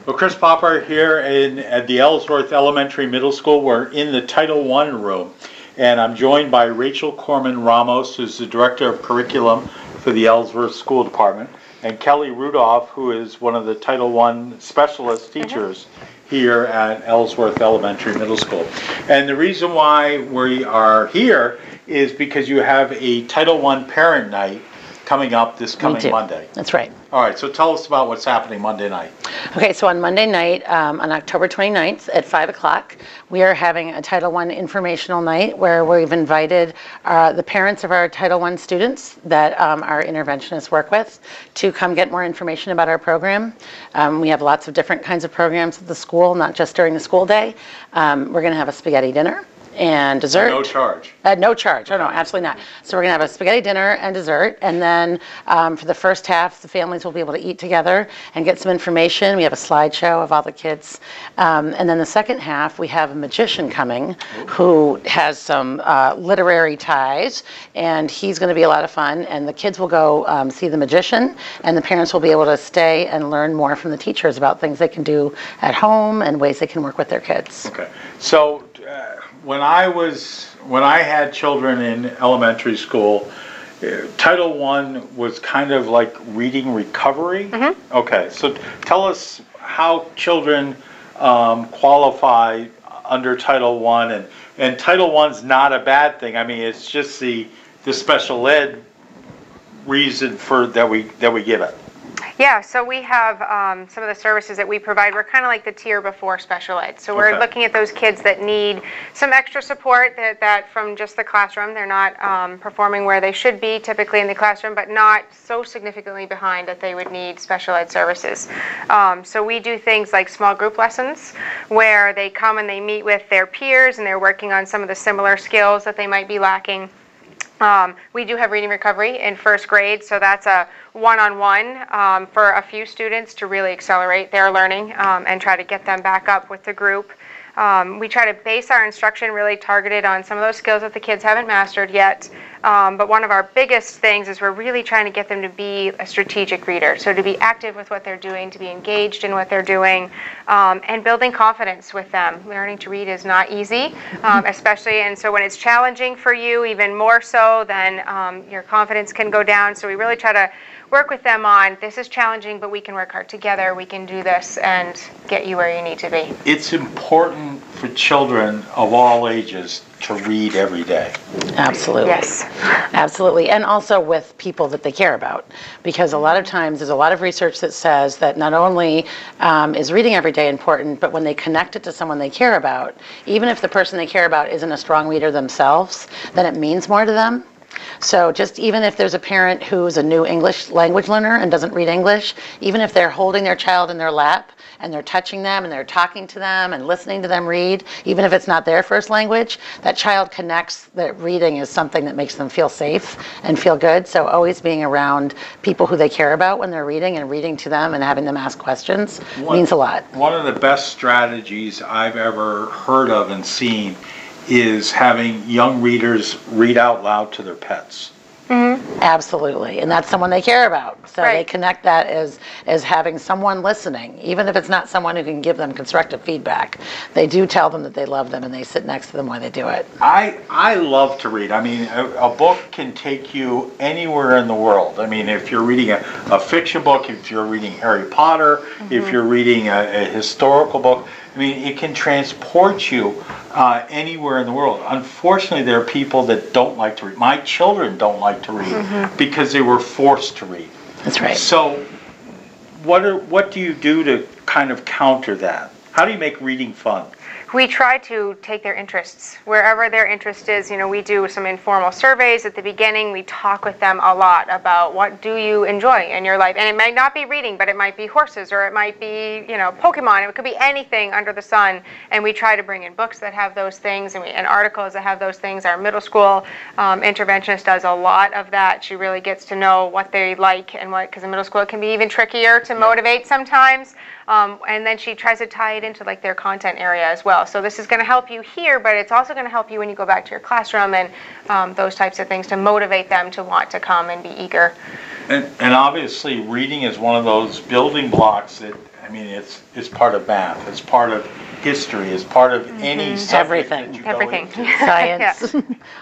Well, Chris Popper here at the Ellsworth Elementary-Middle School. We're in the Title I room, and I'm joined by Rachel Kohrman Ramos, who's the Director of Curriculum for the Ellsworth School Department, and Kelli Rudolph, who is one of the Title I specialist teachers here at Ellsworth Elementary-Middle School. And the reason why we are here is because you have a Title I parent night coming up this coming Monday. That's right. All right, so tell us about what's happening Monday night. Okay, so on Monday night, on October 29th at 5 o'clock, we are having a Title I informational night where we've invited the parents of our Title I students that our interventionists work with to come get more information about our program. We have lots of different kinds of programs at the school, not just during the school day. We're going to have a spaghetti dinner and dessert. No charge. No charge. Oh, no, absolutely not. So we're going to have a spaghetti dinner and dessert, and then for the first half, the families will be able to eat together and get some information. We have a slideshow of all the kids. And then the second half, we have a magician coming who has some literary ties, and he's going to be a lot of fun. And the kids will go see the magician, and the parents will be able to stay and learn more from the teachers about things they can do at home and ways they can work with their kids. Okay. So when I had children in elementary school, Title I was kind of like reading recovery. Mm-hmm. Okay, so tell us how children qualify under Title I, and Title I's not a bad thing. I mean, it's just the special ed reason for that we give it. Yeah, so we have some of the services that we provide. We're kind of like the tier before special ed. So we're looking at those kids that need some extra support that from just the classroom. They're not performing where they should be typically in the classroom, but not so significantly behind that they would need special ed services. So we do things like small group lessons where they come and they meet with their peers and they're working on some of the similar skills that they might be lacking. We do have reading recovery in first grade, so that's a one-on-one for a few students to really accelerate their learning and try to get them back up with the group. We try to base our instruction really targeted on some of those skills that the kids haven't mastered yet. But one of our biggest things is we're really trying to get them to be a strategic reader. So to be active with what they're doing, to be engaged in what they're doing, and building confidence with them. Learning to read is not easy, especially, and so when it's challenging for you, even more so, then your confidence can go down. So we really try to work with them on, this is challenging, but we can work hard together. We can do this and get you where you need to be. It's important for children of all ages to read every day. Absolutely. Yes. Absolutely. And also with people that they care about. Because a lot of times there's a lot of research that says that not only is reading every day important, but when they connect it to someone they care about, even if the person they care about isn't a strong reader themselves, then it means more to them. So just even if there's a parent who's a new English language learner and doesn't read English, even if they're holding their child in their lap and they're touching them and they're talking to them and listening to them read, even if it's not their first language, that child connects that reading is something that makes them feel safe and feel good. So always being around people who they care about when they're reading and reading to them and having them ask questions means a lot. One of the best strategies I've ever heard of and seen is having young readers read out loud to their pets. Mm-hmm. Absolutely, and that's someone they care about. So they connect that as having someone listening, even if it's not someone who can give them constructive feedback. They do tell them that they love them and they sit next to them while they do it. I love to read. I mean, a book can take you anywhere in the world. I mean, if you're reading a fiction book, if you're reading Harry Potter, if you're reading a historical book, I mean, it can transport you anywhere in the world. Unfortunately, there are people that don't like to read. My children don't like to read because they were forced to read. That's right. So what do you do to kind of counter that? How do you make reading fun? We try to take their interests wherever their interest is. You know, we do some informal surveys at the beginning. We talk with them a lot about what do you enjoy in your life. And it might not be reading, but it might be horses, or it might be, you know, Pokemon. It could be anything under the sun. And we try to bring in books that have those things and articles that have those things. Our middle school interventionist does a lot of that. She really gets to know what they like and what, because in middle school it can be even trickier to motivate sometimes. And then she tries to tie it into like their content area as well. So this is going to help you here, but it's also going to help you when you go back to your classroom and those types of things to motivate them to want to come and be eager. And obviously reading is one of those building blocks that I mean, it's part of math, it's part of history, it's part of any subject that you go into. Science,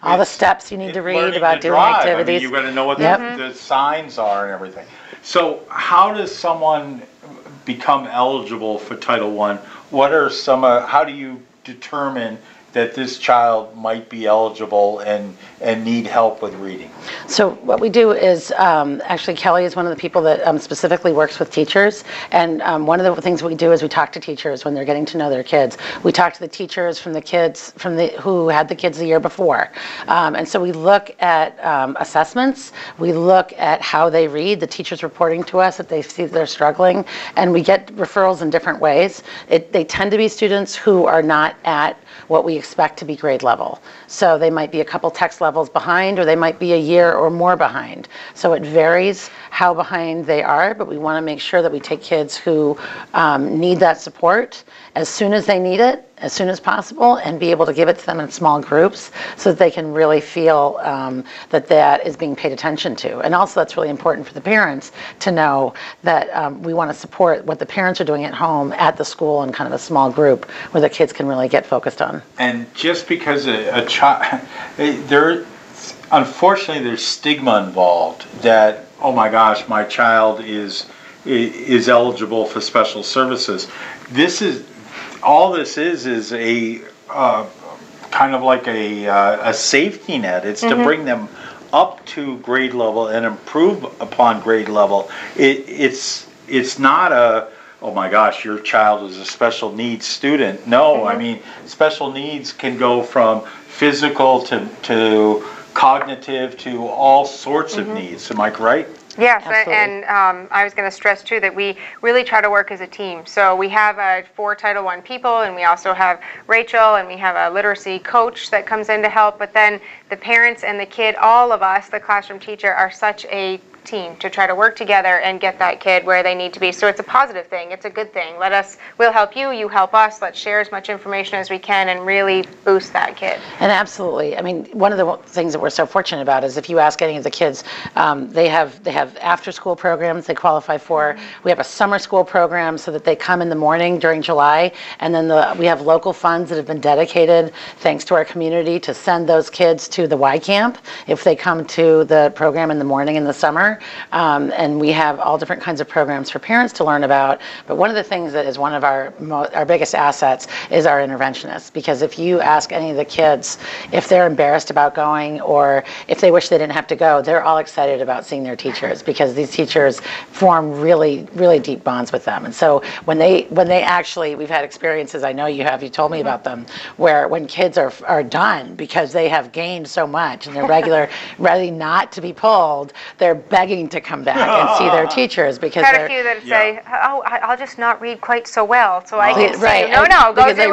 all the steps you need to read about doing drive. activities. I mean, you've got to know what the signs are and everything. So how does someone become eligible for Title I? What are some, how do you determine that this child might be eligible and need help with reading? So what we do is, actually Kelly is one of the people that specifically works with teachers, and one of the things we do is we talk to teachers when they're getting to know their kids. We talk to the teachers from the kids who had the kids the year before, and so we look at assessments, we look at how they read, the teachers reporting to us that they see they're struggling, and we get referrals in different ways. They tend to be students who are not at what we expect to be grade level. So they might be a couple text levels behind, or they might be a year or more behind. So it varies how behind they are, but we want to make sure that we take kids who need that support as soon as they need it, as soon as possible, and be able to give it to them in small groups so that they can really feel that is being paid attention to. And also that's really important for the parents to know that we want to support what the parents are doing at home at the school in kind of a small group where the kids can really get focused on. And just because a child, unfortunately there's stigma involved that, oh my gosh, my child is eligible for special services. All this is a kind of like a safety net. It's to bring them up to grade level and improve upon grade level. It's not a, oh my gosh, your child is a special needs student. No, I mean, special needs can go from physical to cognitive to all sorts of needs. Am I right? Yes, Absolutely. and I was going to stress too that we really try to work as a team. So we have 4 Title I people, and we also have Rachel, and we have a literacy coach that comes in to help. But then the parents and the kid, all of us, the classroom teacher, are such a team to try to work together and get that kid where they need to be. So it's a positive thing. It's a good thing. We'll help you, you help us. Let's share as much information as we can and really boost that kid. And absolutely. I mean, one of the things that we're so fortunate about is if you ask any of the kids, they have after-school programs they qualify for. We have a summer school program so that they come in the morning during July, and then we have local funds that have been dedicated, thanks to our community, to send those kids to the Y Camp if they come to the program in the morning in the summer. And we have all different kinds of programs for parents to learn about. But one of the things that is one of our biggest assets is our interventionists. Because if you ask any of the kids if they're embarrassed about going or if they wish they didn't have to go, they're all excited about seeing their teachers because these teachers form really, really deep bonds with them. And so when they actually, we've had experiences, I know you have, you told me about them, where when kids are done because they have gained so much and they're ready not to be pulled, they're begging to come back and see their teachers because Got a few that say, oh, I'll just not read quite so well, so I can see right. you. No, go do what they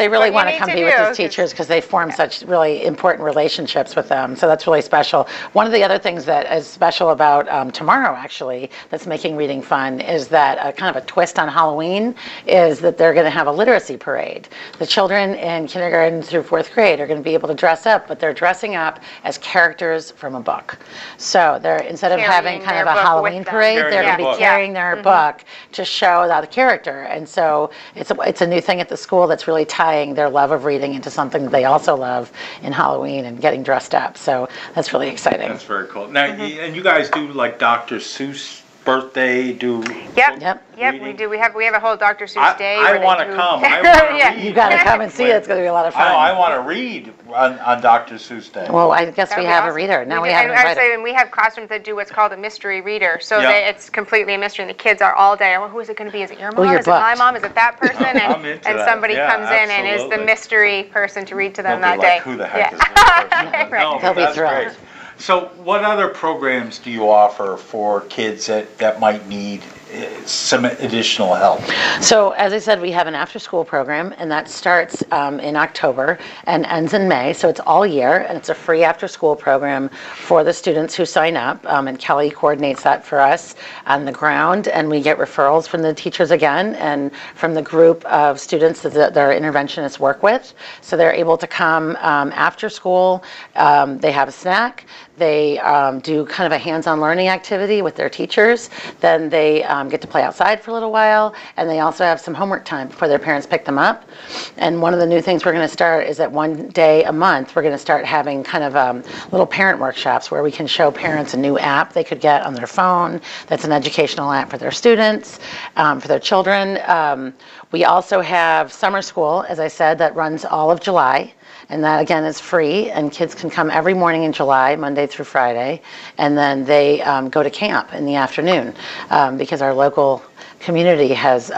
really what want you to come need be to with do. these teachers because they form such really important relationships with them. So that's really special. One of the other things that is special about tomorrow, actually, that's making reading fun is that kind of a twist on Halloween is that they're going to have a literacy parade. The children in kindergarten through 4th grade are going to be able to dress up, but they're dressing up as characters from a book. So they're instead of having kind of a Halloween parade, they're going to be carrying their book to show that character. And so it's a new thing at the school that's really tying their love of reading into something that they also love in Halloween and getting dressed up. So that's really exciting. That's very cool. Now, and you guys do like Dr. Seuss birthday, Yep, we do. We have a whole Dr. Seuss day. I want to come. I want to read. You got to come and see it. It's going to be a lot of fun. I want to read on Dr. Seuss Day. Well, I guess we have a reader. Now we have an invited. And we have classrooms that do what's called a mystery reader. So it's completely a mystery, and the kids are all day. Well, who is it going to be? Is it your mom? Is it my mom? Is it that person? And somebody comes in and is the mystery person to read to them that day. Who the heck is this person? No, They'll be thrilled. Great. So what other programs do you offer for kids that might need some additional help? So as I said, we have an after-school program, and that starts in October and ends in May. So it's all year, and it's a free after-school program for the students who sign up. And Kelly coordinates that for us on the ground, and we get referrals from the teachers again and from the group of students that our interventionists work with. So they're able to come after school. They have a snack. They do kind of a hands-on learning activity with their teachers. Then they get to play outside for a little while, and they also have some homework time before their parents pick them up. And one of the new things we're going to start is that one day a month, we're going to start having kind of little parent workshops where we can show parents a new app they could get on their phone that's an educational app for their students, for their children. We also have summer school, as I said, that runs all of July. And that, again, is free, and kids can come every morning in July, Monday through Friday, and then they go to camp in the afternoon because our local community has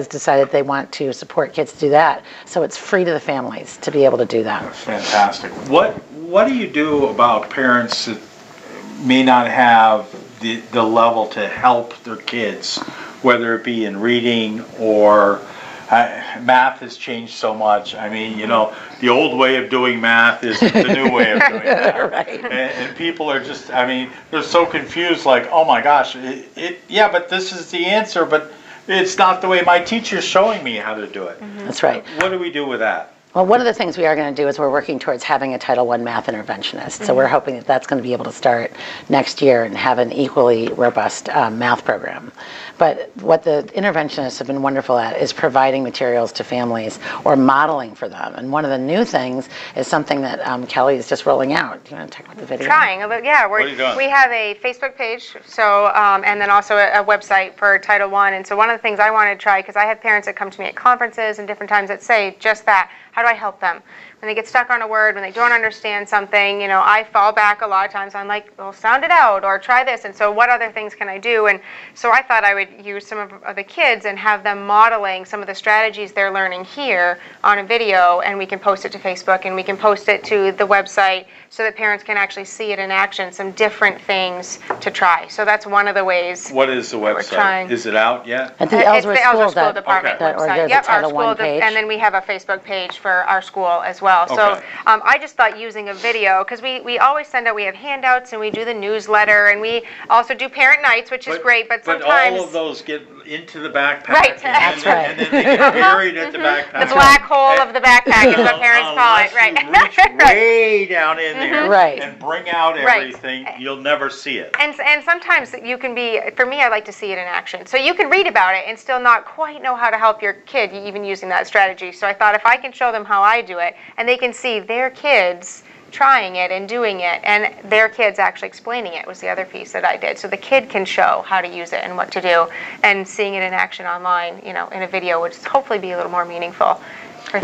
decided they want to support kids to do that. So it's free to the families to be able to do that. Fantastic. What do you do about parents that may not have the level to help their kids, whether it be in reading or math has changed so much. I mean, you know, the old way of doing math is the new way of doing math. Right. And people are just, I mean, they're so confused, like, oh my gosh, yeah, but this is the answer, but it's not the way my teacher's showing me how to do it. That's right. What do we do with that? Well, one of the things we are going to do is we're working towards having a Title I math interventionist. So we're hoping that that's going to be able to start next year and have an equally robust math program. But what the interventionists have been wonderful at is providing materials to families or modeling for them. And one of the new things is something that Kelly is just rolling out. Do you want to talk about the video? Trying, yeah. What are you doing? We have a Facebook page, so and then also a website for Title I. And so one of the things I wanted to try, because I have parents that come to me at conferences and different times that say just that. How do I help them? When they get stuck on a word, when they don't understand something, you know, I fall back a lot of times. I'm like, well, sound it out or try this. And so what other things can I do? And so I thought I would use some of the kids and have them modeling some of the strategies they're learning here on a video, and we can post it to Facebook and we can post it to the website so that parents can actually see it in action, some different things to try. So that's one of the ways. What is the website? Is it out yet? At the Ellsworth School Department website. Yep, our school page. And then we have a Facebook page for our school as well. So I just thought using a video, because we always send out, we have handouts and we do the newsletter and we also do parent nights, which is great, but sometimes. But all of those get into the backpack. Right. That's right. And then they get buried at the backpack. The black hole of the backpack is what parents call it, right? Unless you reach way down in there Right. and bring out everything, you'll never see it. And sometimes you can be, for me, I like to see it in action. So you can read about it and still not quite know how to help your kid even using that strategy. So I thought if I can show them how I do it, and they can see their kids trying it and doing it, and their kids actually explaining it was the other piece that I did. So the kid can show how to use it and what to do, and seeing it in action online, you know, in a video would hopefully be a little more meaningful.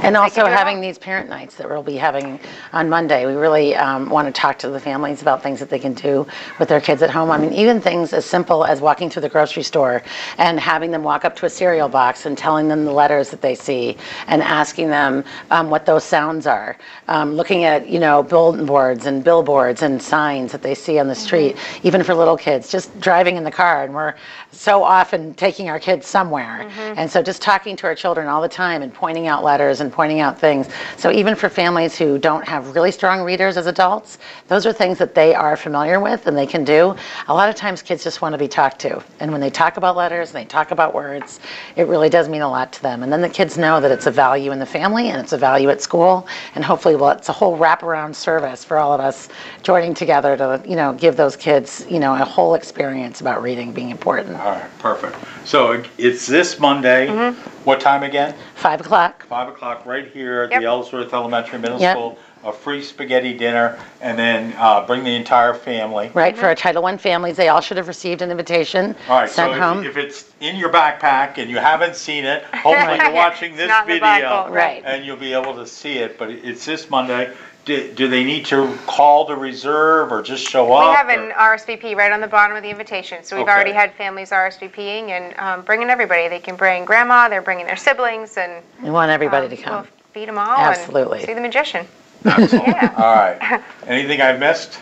And also having these parent nights that we'll be having on Monday. We really want to talk to the families about things that they can do with their kids at home. I mean, even things as simple as walking through the grocery store and having them walk up to a cereal box and telling them the letters that they see and asking them what those sounds are. Looking at, you know, bulletin boards and billboards and signs that they see on the street, even for little kids, just driving in the car. And we're so often taking our kids somewhere. And so just talking to our children all the time and pointing out letters and pointing out things. So even for families who don't have really strong readers as adults, those are things that they are familiar with and they can do. A lot of times kids just want to be talked to. And when they talk about letters and they talk about words, it really does mean a lot to them. And then the kids know that it's a value in the family and it's a value at school. And hopefully, well, it's a whole wraparound service for all of us joining together to, you know, give those kids, you know, a whole experience about reading being important. All right, perfect. So it's this Monday. What time again? 5 o'clock. 5 o'clock right here at the Ellsworth Elementary-Middle Yep. School. A free spaghetti dinner, and then bring the entire family. Right, for our Title I families, they all should have received an invitation All right, sent so home. if it's in your backpack and you haven't seen it, hopefully you're watching this Not in the video Bible, right. and you'll be able to see it. But it's this Monday. Do they need to call to reserve or just show up? We have an RSVP right on the bottom of the invitation. So we've Okay. already had families RSVPing and bringing everybody. They can bring grandma, they're bringing their siblings, and We want everybody to come. we'll feed them all Absolutely. and see the magician. Absolutely. Yeah. All right. Anything I missed?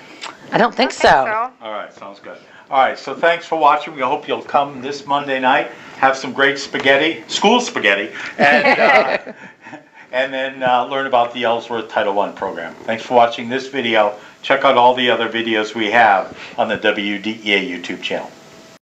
I don't think I think so. All right, sounds good. All right, so thanks for watching. We hope you'll come this Monday night, have some great spaghetti, school spaghetti, and and then learn about the Ellsworth Title I program. Thanks for watching this video. Check out all the other videos we have on the WDEA YouTube channel.